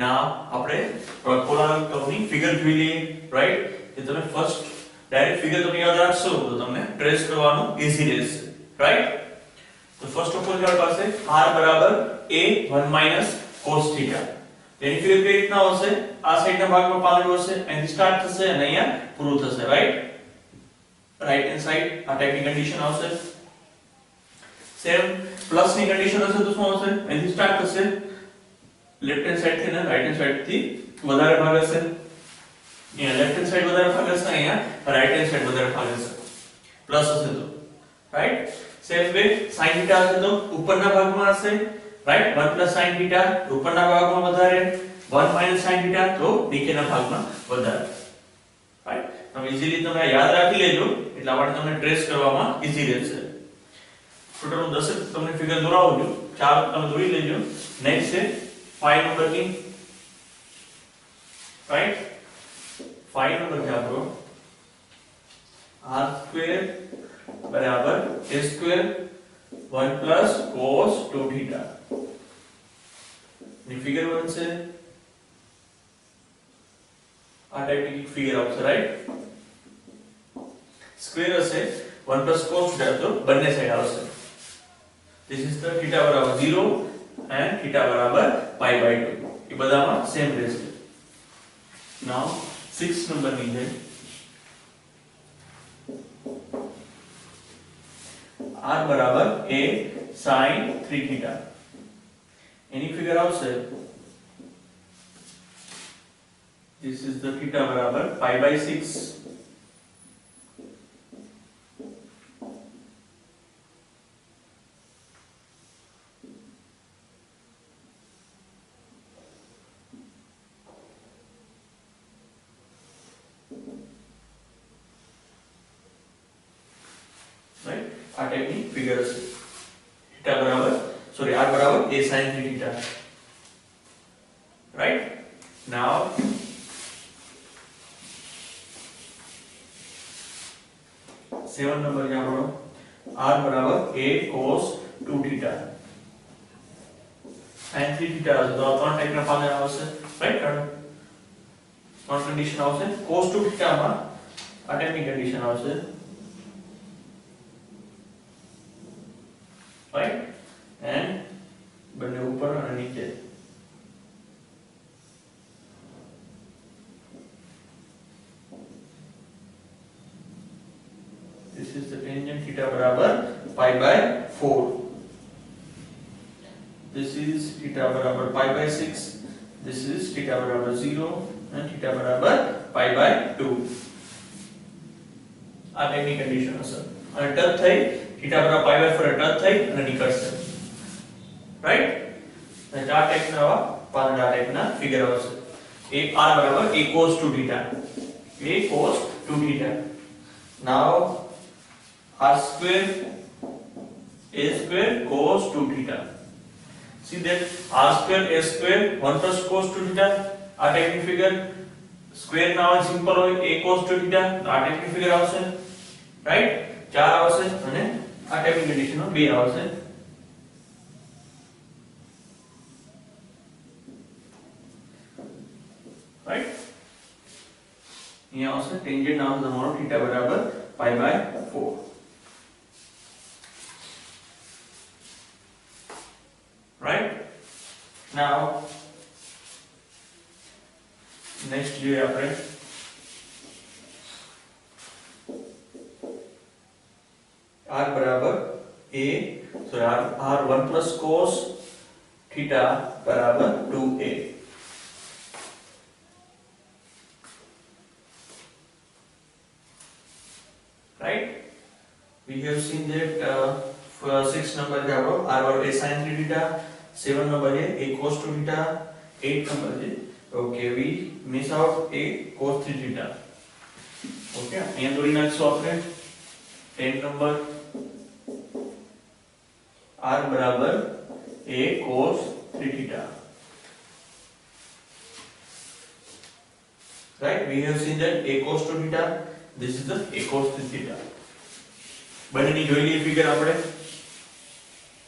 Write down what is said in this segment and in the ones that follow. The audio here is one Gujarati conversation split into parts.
નાવ આપણે પોલાર કર્વની ફિગર જોઈ લઈએ, રાઈટ? કે તમે ફર્સ્ટ ડાયરેક્ટ ફિગર તમે યાદ રાખશો તો તમને ટ્રેસ કરવાનું ઈઝી રહેશે, રાઈટ? તો ફર્સ્ટ ઓફ ઓલ આપણી પાસે r બરાબર a1 cos θ. એની ફિગર કઈ રીતના હશે? આ સાઈડના ભાગમાં પામેલું હશે, અહીંથી સ્ટાર્ટ થશે અને અહીંયા પૂરું થશે, રાઈટ? રાઈટ હેન્ડ સાઈડ આ ટાઈપની કન્ડિશન આવશે. સેમ પ્લસ ની કન્ડિશન હશે તો શું આવશે? અહીંથી સ્ટાર્ટ થશે, લેફ્ટ હેન્ડ સાઈડ થી ને રાઈટ હેન્ડ સાઈડ થી વધારે ભાગ હશે. અહીંયા લેફ્ટ હેન્ડ સાઈડ વધારે ભાગ હશે, અહીંયા રાઈટ હેન્ડ સાઈડ વધારે ભાગ હશે. પ્લસ હશે તો, રાઈટ? સેમ વે sin θ હશે તો ઉપરના ભાગમાં હશે, રાઈટ? 1 sin θ ઉપરના ભાગમાં વધારે, 1 sin θ તો નીચેના ભાગમાં વધારે, રાઈટ? તમે ઈઝીલી તમે યાદ રાખી લેજો, એટલા માટે તમને ટ્રેસ કરવામાં ઈઝી રહેશે. ટોટલ હું 10 તમને ફિગર દોરાવું છું, 4 તમે દોરી લેજો. નેક્સ્ટ છે 5 નંબરની, રાઈટ? 5 નંબર છે આપણો r² બરાબર a² 1 cos 2θ ની ફિગર બનશે. આ ટાઈપની ફિગર આવશે, રાઈટ? સ્ક્વેર હશે 1 cos θ તો બંને સાઈડ આવશે. This is the θ બરાબર 0 and θ બરાબર π/2. એ બધામાં સેમ રહેશે. Now 6 નંબરની છે r બરાબર a sin 3θ. એની ફિગર આવશે this is the θ બરાબર π/6. આ ટાઈપની ફિગર છે. θ બરાબર સોરી r બરાબર a sin 3θ, right? Now 7 number છે આપણો r બરાબર a cos 2θ. sin 3θ તો આ ત્રણ ટાઈપના ફાર્મ્યુલા આવશે, રાઈટ? ત્રણ કન્ડિશન આવશે. cos 2θ માં આ ટાઈપની કન્ડિશન આવશે, right? And બંને ઉપર અને નીચે. This is the tangent θ બરાબર π/4. This is θ બરાબર π/6. This is θ બરાબર 0 and θ બરાબર π/2. આ ટાઈપની કન્ડિશન હશે અને ટચ થઈ θ બરાબર π/4 ટચ થઈ અને નીકળશે, રાઈટ? અને ચાર ટાઈપના આવા પાંચ ટાઈપના ફિગર આવશે. એક r બરાબર a cos 2θ, a cos 2θ. Now r² a² cos 2θ. See that r² a² 1 cos 2θ. આ ટાઈપની ફિગર સ્ક્વેર ના હોય, સિમ્પલ હોય a cos 2θ. આ ટાઈપની ફિગર આવશે, રાઈટ? ચાર આવશે અને આ ટાઈપની કન્ડિશનમાં બે આવશે. રાઈટ? અહીંયા આવશે ટેન્જન્ટ આવશે તમારો θ બરાબર π/4. રાઈટ? નાઉ નેક્સ્ટ જોઈએ આપણે r બરાબર a સોરી r 1 cos θ બરાબર 2a. right? We have seen that for 6 number है आपको r बराबर a sin 3θ, 7 number है a cos 2θ, 8 number है okay we miss out a cos 3θ. okay અહીંયા દોરી નાખશું આપણે 10 number r बराबर a cos 3θ. right? We have seen that a cos 2θ, this is the a cos 3θ. બંનેની જોઈ લઈએ ફિગર આપણે.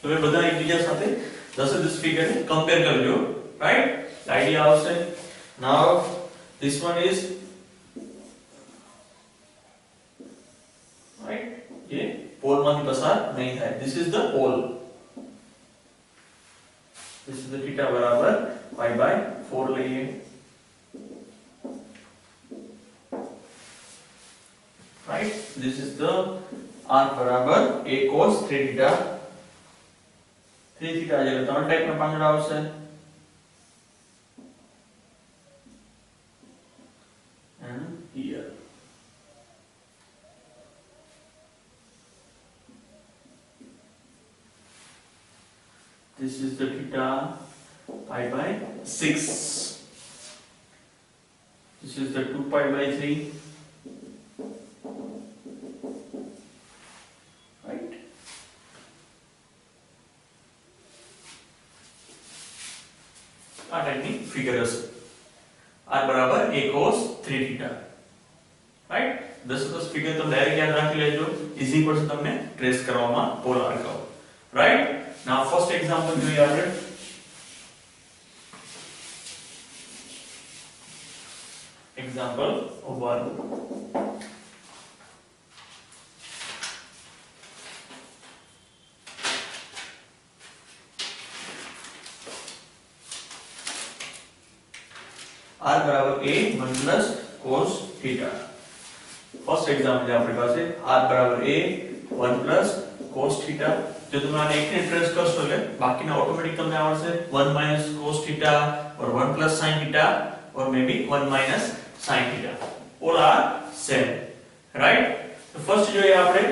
તમે બધા એકબીજા સાથે 10 ફિગર કમ્પેર કરજો, રાઈટ? આઈડિયા આવશે. નાઉ this one is right, ये पोल માંથી પસાર નહીં થાય. this is the pole. this is the theta બરાબર pi by 4 લઈએ. right, this is the r બરાબર a cos 3 theta. 3 theta એટલે ત્રણ ટાઈપ ના પાંદડા આવશે. and here this is the theta pi by 6. this is the 2 pi by 3. right, આ ટાઈપની ફિગર હશે. r બરાબર a cos 3 theta. Right, 10 figure તમે ડાયરેક્ટ યાદ રાખી લેજો, ઈઝી પડશે તમને ટ્રેસ કરવામાં પોલાર કર્વ. રાઈટ, નાઉ ફર્સ્ટ એક્ઝામ્પલ જોઈએ આપણે. એક્ઝામ્પલ 1. r બરાબર a 1 plus cos theta. First example છે આપણી પાસે r બરાબર a 1 plus cos theta. જો તમે આને એકને ટ્રેસ કરશો એટલે બાકીના ઓટોમેટિક તમને આવશે 1 minus cos theta or 1 plus sin theta or maybe 1 minus sin theta. all are same. right, તો ફર્સ્ટ જોઈએ આપણે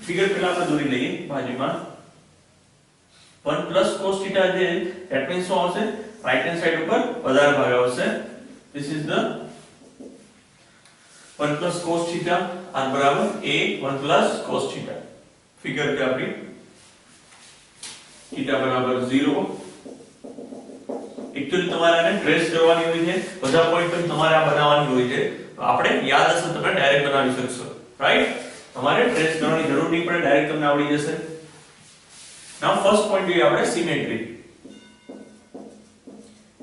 ફિગર પહેલા આપણે દોરી લઈએ બાજુમાં. 1 plus cos theta છે that means શું આવશે, રાઈટ હેન્ડ સાઈડ ઉપર વધારે ભાગ આવશે. this is the 1 plus cos theta, r बराबर a 1 plus cos theta. Figure पे अपनी थीटा बराबर 0. एक्चुअली તમારે આને ટ્રેસ કરવાની હોય છે, બધા પોઈન્ટ પર તમારે આ બનાવવાની હોય છે. તો આપણે યાદ હશે તમે ડાયરેક્ટ બનાવી શકશો. રાઈટ, તમારે ટ્રેસ કરવાની જરૂર નહીં પડે, ડાયરેક્ટ તમને આવડી જશે. નાઉ ફર્સ્ટ પોઈન્ટ જોઈએ આપણે સિમેટ્રી.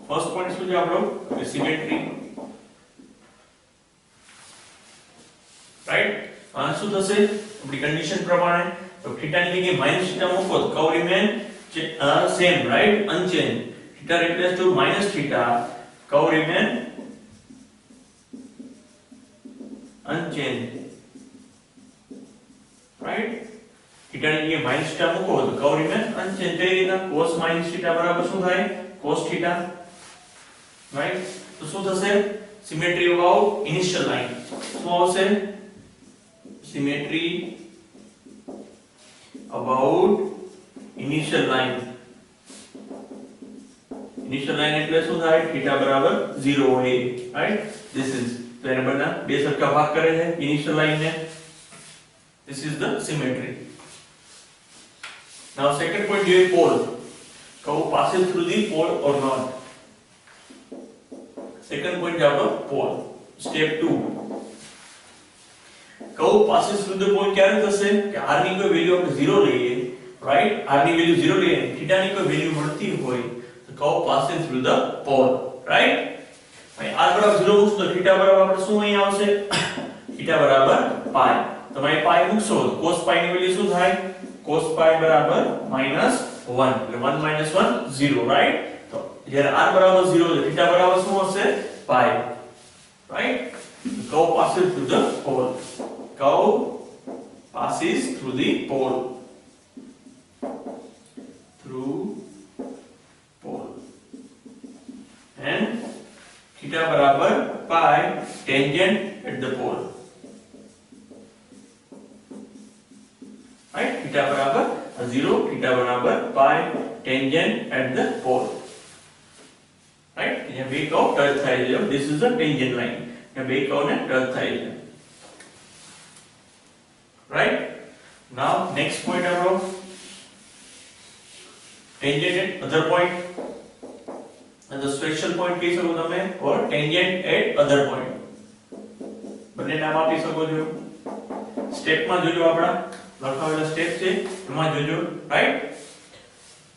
ફર્સ્ટ પોઈન્ટ શું છે આપણો, સિમેટ્રી. રાઈટ, આ શું થશે આપણી કન્ડિશન પ્રમાણે, તો થીટા ની જગ્યાએ માઈનસ થીટા મૂકો તો curve remain same. Right, unchanged. Theta replace to minus theta, curve remain unchanged. Right, theta ની જગ્યાએ માઈનસ થીટા મૂકો તો કર્વ રિમેન અનચેન્જ. કઈ રીતના, cos માઈનસ થીટા બરાબર શું થાય, cos થીટા. રાઈટ, તો શું થશે, સિમેટ્રી અબાઉટ ઇનિશિયલ લાઈન. શું આવશે, symmetry about initial line. initial line એટલે શું થાય, θ બરાબર 0 હોય. રાઈટ, this is તો એને બંને બે સરખા ભાગ કરે છે ઇનિશિયલ લાઈન ને. this is the symmetry. now second point જોઈએ pole. curve passes through the pole or not. second point છે આપણો pole. step 2. Curve passes through the point ક્યારે થશે કે r ની કોઈ વેલ્યુ આપણે 0 લઈએ. રાઈટ, r ની વેલ્યુ 0 લઈએ, θ ની કોઈ વેલ્યુ મળતી હોય તો curve passes through the pole. Right, અહીં r બરાબર 0 મૂકશો તો θ બરાબર આપણે શું અહીં આવશે, θ બરાબર pi. તમે અહીં pi મૂકશો તો cos pi ની વેલ્યુ શું થાય, cos pi બરાબર -1 એટલે 1 - 1 0. રાઈટ, તો જ્યારે r બરાબર 0 તો θ બરાબર શું હશે, pi. Right, curve passes through the pole. Curve passes through the pole. Through pole. And theta बराबर pi tangent at the pole. Right? Theta बराबर 0, theta बराबर pi tangent at the pole. Right? यहाँ બે कर्व टच થાય છે. This is the tangent line. यहाँ બે कर्व ને टच થાય છે. Right, now next point our tangent at other point and the special point કહી શકો તમે or tangent at other point. બંને નામ આપી શકો છો. સ્ટેપ માં જોજો, આપડા લખાવેલા સ્ટેપ છે એમાં જોજો. Right,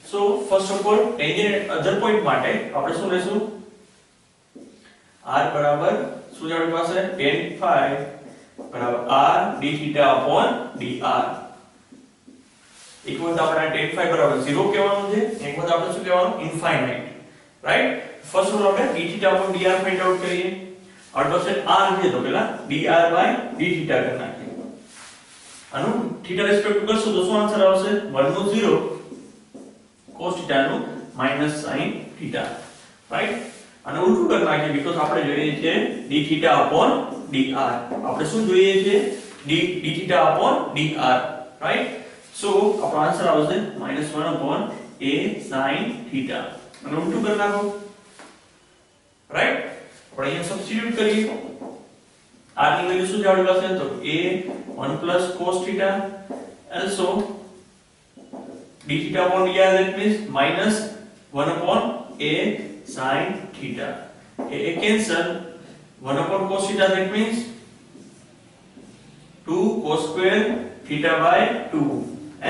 so first of all tangent at other point માટે આપણે શું લેશું, r બરાબર શું છે આપણી પાસે tan phi બરાબર r d theta upon dr. એક વખત આપણે tan phi બરાબર 0 કહેવાનું છે, એક વખત આપણે શું કહેવાનું infinite, right. First of all આપણે d theta upon dr find out કરીએ. આપણી પાસે r છે તો પહેલા dr by d theta કરી નાખીએ. આનું થીટા રિસ્પેક્ટ કરશું તો શું આન્સર આવશે 1 નું 0 cos theta નું sin theta, રાઈટ. અને ઉલટું કરી નાખીએ બીકોઝ આપણે જોઈએ છે d theta upon dr. આપણે શું જોઈએ છે d theta upon dr, right. So આપણો આન્સર આવશે -1 upon a sin theta. અને ઉલટું કરી નાખો, રાઈટ. આપણે અહીંયા સબસ્ટિટ્યુટ કરીએ. r ની વેલ્યુ શું છે આપણી પાસે તો a 1 plus cos theta, also d theta upon dr, that means -1 upon a sin theta. A cancel, 1 upon cos theta, that means 2 cos square theta by 2,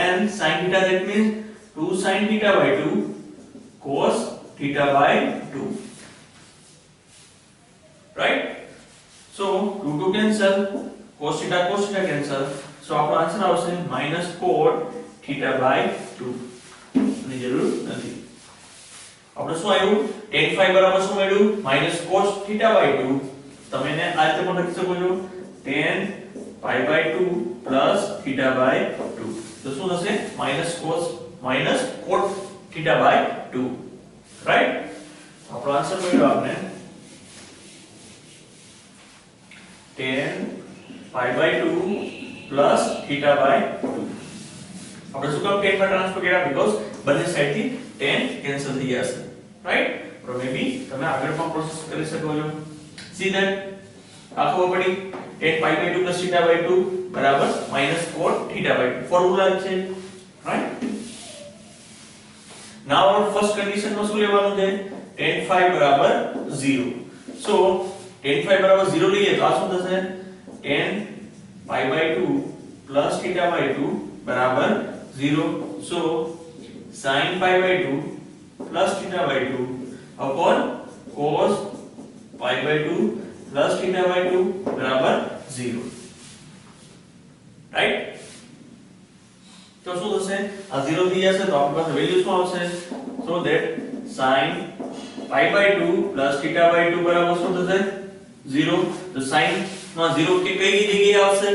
and sin theta, that means 2 sin theta by 2 cos theta by 2, right. So 2 cancel, cos theta cancel, so આપણો આન્સર આવશે -cot theta by 2. ની જરૂર નથી. આપણે શું આવ્યું tan phi બરાબર શું મળ્યું -cos theta by 2. તમે એને આ રીતે પણ લખી શકો છો tan pi by 2 plus theta by 2. તો શું થશે -cot theta by 2, રાઈટ. આપણો આન્સર મળ્યો આપને tan pi by 2 plus theta by 2. આપણે શું કામ tan પર ટ્રાન્સફર કર્યા બીકોઝ બંને સાઈડ થી tan કેન્સલ થઈ જશે, રાઈટ. તો મે બી તમે આગળ પણ પ્રોસેસ કરી શકો છો. સી ધેટ આ ખબર પડી tan pi by 2 plus theta by 2 બરાબર -cot theta by 2 ફોર્મ્યુલા છે, right. Now our first condition માં શું લેવાનું છે tan phi બરાબર 0. સો tan phi બરાબર 0 લઈએ તો આ શું થશે tan pi by 2 plus theta by 2 બરાબર 0. સો sin pi by 2 plus theta by 2 upon cos pi by 2 plus theta by 2 બરાબર 0, રાઈટ. તો શું થશે આ 0 થઈ જશે તો આપણી પાસે વેલ્યુ શું આવશે so that sin pi by 2 plus theta by 2 બરાબર શું થશે 0. તો sin માં 0 કે કઈ જગ્યાએ આવશે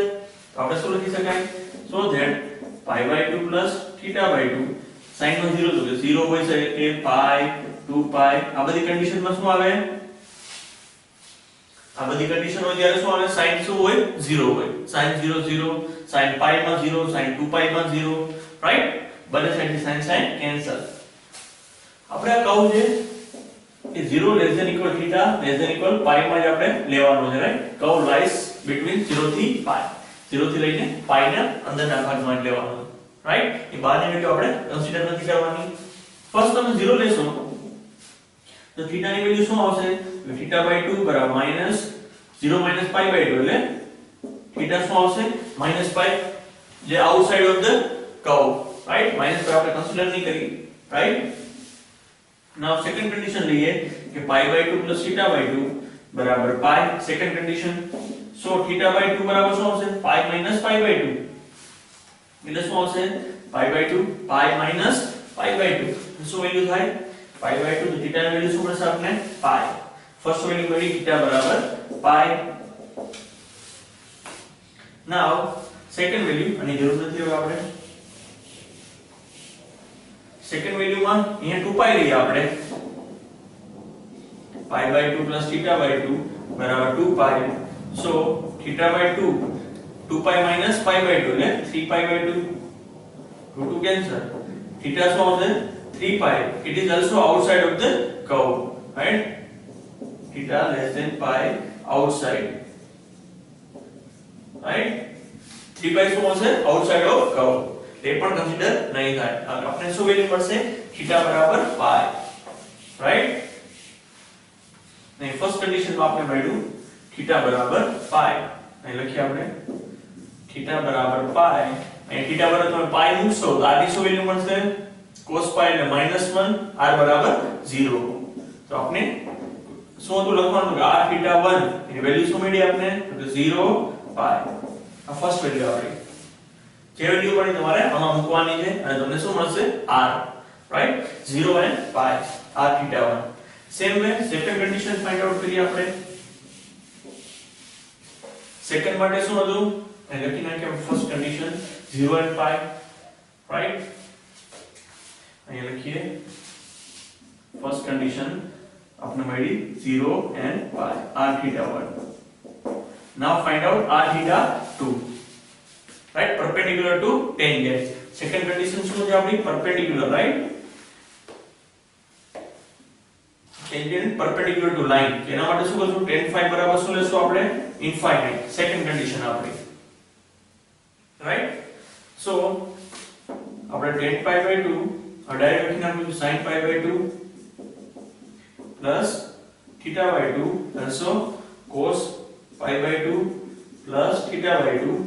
તો આપણે શું લખી શકાય so that pi by 2 plus theta by 2 sin માં 0 તો કે 0 હોય છે કે pi 2 pi આ બધી કન્ડિશન માં શું આવે આ બધી કન્ડિશન હોય ત્યારે શું આવે sin શું હોય 0 હોય sin 0 0 sin pi માં 0 sin 2 pi માં 0, રાઈટ. બંને સાઈડ થી sin કેન્સલ. આપણે આ કહું છે કે 0 less than equal theta less than equal pi માં જ આપણે લેવાનું છે, રાઈટ. કર્વ લાઈસ between 0 થી pi, 0 થી લઈને pi ના અંદરના ભાગમાં જ લેવાનું છે, રાઈટ. એ બહારની વેલ્યુ આપણે કન્સિડર નથી કરવાની. ફર્સ્ટ તમે 0 લેશો તો થીટા ની વેલ્યુ શું આવશે theta by 2 બરાબર -0 - pi by 2 એટલે થીટા શું આવશે -pi જે outside of the curve, right. -pi આપણે કન્સિડર નહીં કરી, રાઈટ. નાઉ સેકન્ડ કન્ડિશન લઈએ કે pi by 2 plus theta by 2 બરાબર pi. Second condition so theta by 2 બરાબર શું આવશે pi minus pi by 2 એટલે શું આવશે pi by 2 pi minus pi by 2 શું વેલ્યુ થાય pi by 2 તો theta ની વેલ્યુ શું મળશે આપણે pi. ફર્સ્ટ વેલ્યુ મળી theta બરાબર pi. નાઉ સેકન્ડ વેલ્યુ આની જરૂર નથી હવે આપણે સેકન્ડ વેલ્યુ માં અહીંયા 2 pi લઈએ આપણે pi by 2 plus theta by 2 બરાબર 2 pi. so theta by 2 2 pi minus pi by 2 એટલે 3 pi by 2 2 cancel. theta શું આવશે 3 pi. it is also outside of the curve, right. theta less than pi outside, right. 3 pi શું આવશે outside of curve તે પણ કન્સિડર નહીં થાય. આપણે શું વેલ્યુ મળશે theta બરાબર pi, રાઈટ. ને ફર્સ્ટ કન્ડિશન માં આપણે મળ્યું theta બરાબર pi. અહીં લખીએ આપણે theta બરાબર pi. અહીં theta બરાબર તમે pi મૂકશો તો આની શું વેલ્યુ મળશે cos pi એટલે -1 r બરાબર 0. તો આપણે શું હતું લખવાનું કે r θ 1 એની વેલ્યુ શું મળી આપને તો કે 0 પાઈ આ ફર્સ્ટ વેલ્યુ આપણી જે વેલ્યુ પડી તમારે આમાં મૂકવાની છે અને તમને શું મળશે r right 0 and pi r θ 1 same way second condition find out કરીએ આપણે સેકન્ડ માટે શું હતું અને લખી નાખ્યા first condition 0 and pi right અહીંયા લખીએ ફર્સ્ટ કન્ડિશન આપને મળી 0 and pi r θ 1 now find out r θ 2 right perpendicular to tangent second condition શું છે આપણી perpendicular right tangent perpendicular to line એના માટે શું કરશું tan phi બરાબર શું લેશું આપણે infinite second condition આપણી right so આપણે tan pi by 2 ડાયરેક્ટ લખી નાખીશું sin pi by 2 plus theta by 2 also cos pi by 2 plus theta by 2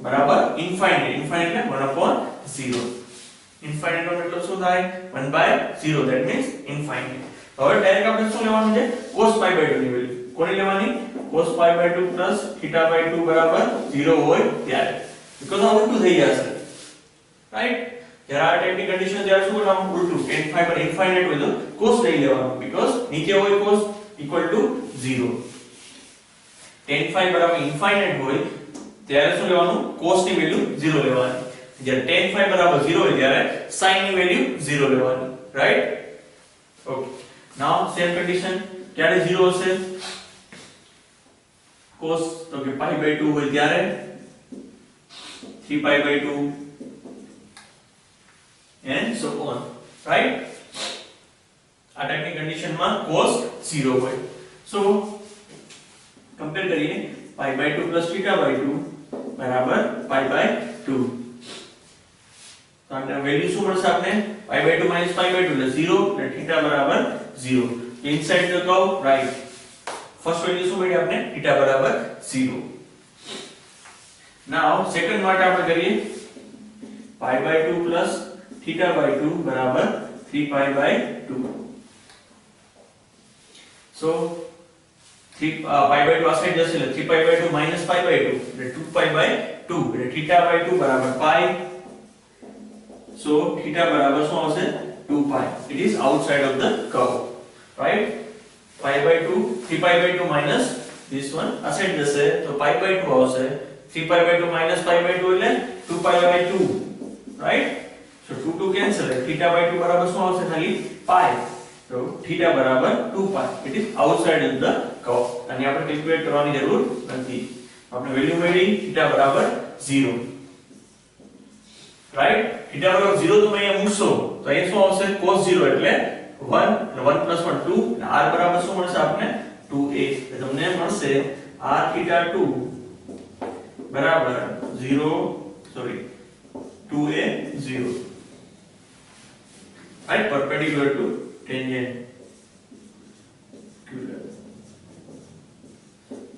બરાબર infinite એટલે 1/0 infinite નો મતલબ શું થાય 1/0 that means infinite હવે ડાયરેક્ટ આપણે શું લેવાનું છે cos pi by 2 ની વેલ્યુ કોની લેવાની cos pi by 2 plus theta by 2 બરાબર 0 હોય ત્યારે because આ ઉલટું થઈ જશે રાઈટ જ્યારે આ ટાઈપની કન્ડિશન ત્યારે શું કરવાનું ઉલટું tan phi પર infinite હોય તો cos લઈ લેવાનું because નીચે હોય cos equal to 0 tan phi બરાબર infinite હોય ત્યારે શું લેવાનું cos ની વેલ્યુ 0 લેવાની જ્યારે tan phi બરાબર 0 હોય ત્યારે sin ની વેલ્યુ 0 લેવાની right okay now same condition ક્યારે 0 હશે cos તો કે pi by 2 હોય ત્યારે 3 pi by 2 and so on right આ ટાઈપની કન્ડિશનમાં cos 0 હોય so કમ્પેર કરીએ pi by 2 plus theta by 2 બરાબર pi by 2 તો આને વેલ્યુ શું મળશે આપને pi by 2 minus pi by 2 એટલે 0 એટલે theta બરાબર 0 inside the curve right first value શું મળી આપને theta બરાબર 0 now second માટે આપણે કરીએ pi by 2 plus theta by 2 બરાબર 3 pi by 2 so 3 pi by 2 આ સાઈડ જશે એટલે 3 pi by 2 minus pi by 2 એટલે 2 pi by 2 એટલે theta by 2 બરાબર pi so theta બરાબર શું આવશે 2 pi it is outside of the curve right pi by 2 3 pi by 2 minus this one આ સાઈડ જશે તો pi by 2 આવશે 3 pi by 2 minus pi by 2 એટલે 2 pi by 2 right so 2 cancel theta by 2 બરાબર શું આવશે ખાલી pi તો theta બરાબર 2 pi it is outside of the curve અને આપણે કેલ્ક્યુલેટ કરવાની જરૂર નથી આપણે વેલ્યુ મળી theta બરાબર 0 રાઈટ theta બરાબર 0 તો અહીંયા મૂકશો તો અહીંયા શું આવશે cos 0 એટલે 1 એટલે 1 + 1 2 અને r બરાબર શું મળશે આપને 2a એટલે તમને મળશે r theta 2 બરાબર 0 sorry 2a 0 right perpendicular to tangent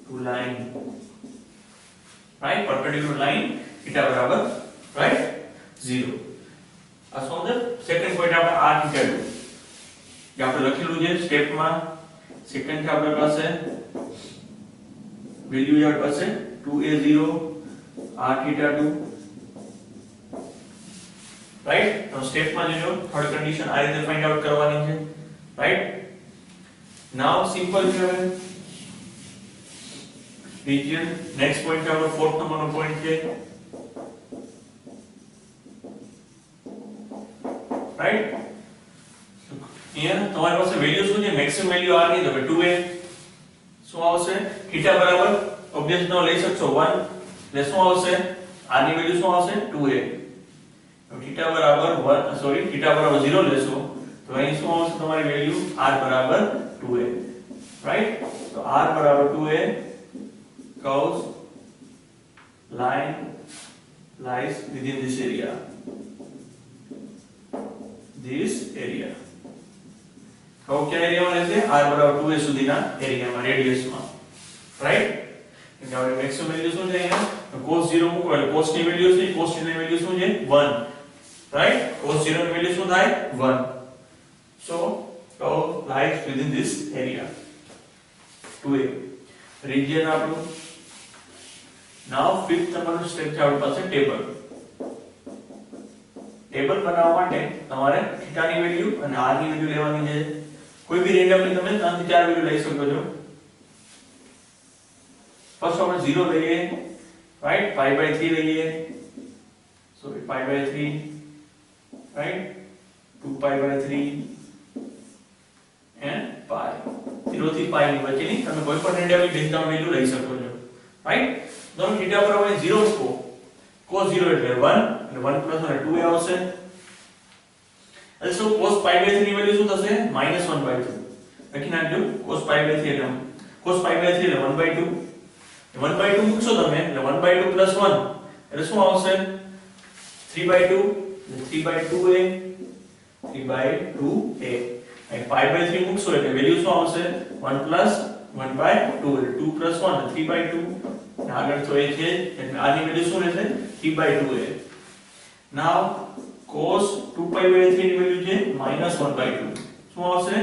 to line right perpendicular line theta બરાબર right 0 આ શું છે સેકન્ડ પોઈન્ટ આપણે r theta 2 જે આપણે લખેલું છે સ્ટેપ માં સેકન્ડ છે આપણી પાસે વેલ્યુ છે આપણી પાસે 2a0 r theta 2 રાઈટ તો સ્ટેપ માં જોજો થર્ડ કન્ડિશન આ રીતે ફાઇન્ડ આઉટ કરવાની છે રાઈટ નાઉ સિમ્પલ છે હવે રિજિયન નેક્સ્ટ પોઈન્ટ છે આપણો ફોર્થ નંબરનો પોઈન્ટ છે રાઈટ અહીંયા તમારી પાસે વેલ્યુ શું છે મેક્સિમમ વેલ્યુ r ની તો 2a શું આવશે θ બરાબર ઓબ્વિયસ નો લઈ શકશો 1 એટલે શું આવશે r ની વેલ્યુ શું આવશે 2a theta બરાબર 1 સોરી theta બરાબર 0 લેશો તો અહીં શું આવશે તમારી વેલ્યુ r બરાબર 2a રાઈટ તો r બરાબર 2a curves line lies within this area curve क्या एरिया में રહેશે r બરાબર 2a સુધીના એરિયામાં રેડિયસમાં રાઈટ એટલે હવે મેક્સિમમ વેલ્યુ શું છે અહીંયા cos 0 મૂકો એટલે cos ની વેલ્યુ છે cos ની વેલ્યુ શું છે 1 right cos 0 ની વેલ્યુ શું થાય 1 so curve lies within this area 2a region આપણું. નાઉ ફિફ્થ તમારું સ્ટેપ છે આપણી પાસે ટેબલ. ટેબલ બનાવવા માટે તમારે θ ની વેલ્યુ અને r ની વેલ્યુ લેવાની છે. કોઈ બી રેન્ડમલી તમે 3 થી 4 વેલ્યુ લઈ શકો છો. ફર્સ્ટ આપણે 0 લઈએ, રાઈટ, pi by 3 લઈએ, so pi by 3, right, 2 pi by 3 and pi. 0 થી pi ની વચ્ચેની તમે કોઈ પણ રેન્ડમલી ડેલ્ટા વેલ્યુ લઈ શકો છો, રાઈટ. તો θ પર આપણે 0 મૂકો, cos 0 એટલે 1 અને 1 plus 1 એટલે 2a આવશે. also cos pi by 3 ની વેલ્યુ શું થશે? -1 by 2. લખી નાખજો. cos pi by 3 એટલે 1 by 2. 1 by 2 મૂકશો તમે એટલે 1 by 2 plus 1 એટલે શું આવશે? 3 by 2 એટલે 3 by 2a, 3 by 2a. અને pi by 3 મૂકશો એટલે વેલ્યુ શું આવશે? 1 plus 1 by 2 એટલે 2 plus 1 એટલે 3 by 2. અને આગળ તો એ છે એટલે આ ની વેલ્યુ શું રહેશે? 3 by 2a. Now cos 2 pi by 3 ની વેલ્યુ છે -1 by 2. શું આવશે?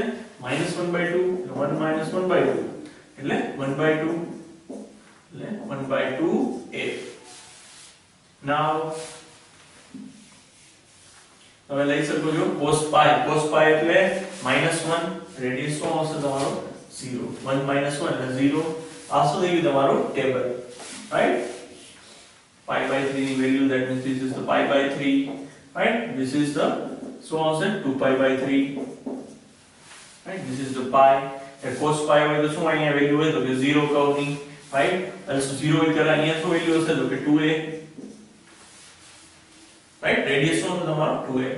-1 by 2 એટલે 1 minus 1 by 2 એટલે 1 by 2 એટલે 1 by 2a. નાઉ તમે લઈ શકો છો cos pi એટલે -1, રેડિયસ શું આવશે તમારો? 0. 1 minus 1 એટલે 0. આ શું થઈ ગયું તમારું ટેબલ, રાઈટ. pi by 3 ની value, that means this is the pi by 3, right. This is the શું આવશે? 2 pi by 3, right. This is the pi. એટલે cos pi હોય તો શું અહીંયા વેલ્યુ હોય તો કે 0 કર્વની, રાઈટ. એટલે 0 હોય ત્યારે અહીંયા શું વેલ્યુ હશે તો કે 2a, રાઈટ. રેડિયસ શું હશે તમારો? 2a.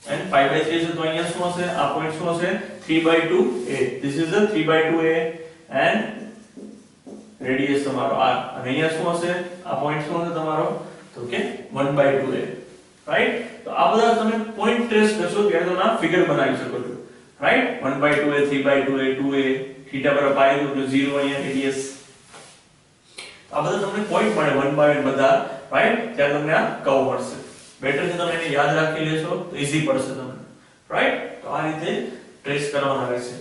and pi by 3 છે તો અહીંયા શું હશે? આ પોઈન્ટ શું હશે? 3 by 2a. This is the 3 by 2a and radius તમારો r. અને અહીંયા શું હશે? આ પોઈન્ટ શું હશે તમારો? તો કે 1 by 2a, રાઈટ. તો આ બધા તમે પોઈન્ટ ટ્રેસ કરશો ત્યારે તમે આ ફિગર બનાવી શકો છો, right. 1 by 2a, 3 by 2a, 2a, θ પર pi તો 0 અહીંયા રેડિયસ. આ બધા તમને પોઈન્ટ મળે 1 by 1 બધા, રાઈટ. ત્યારે તમને આ કર્વ મળશે. બેટર છે તમે એને યાદ રાખી લેશો તો ઈઝી પડશે તમને, રાઈટ. તો આ રીતે ટ્રેસ કરવાના રહેશે.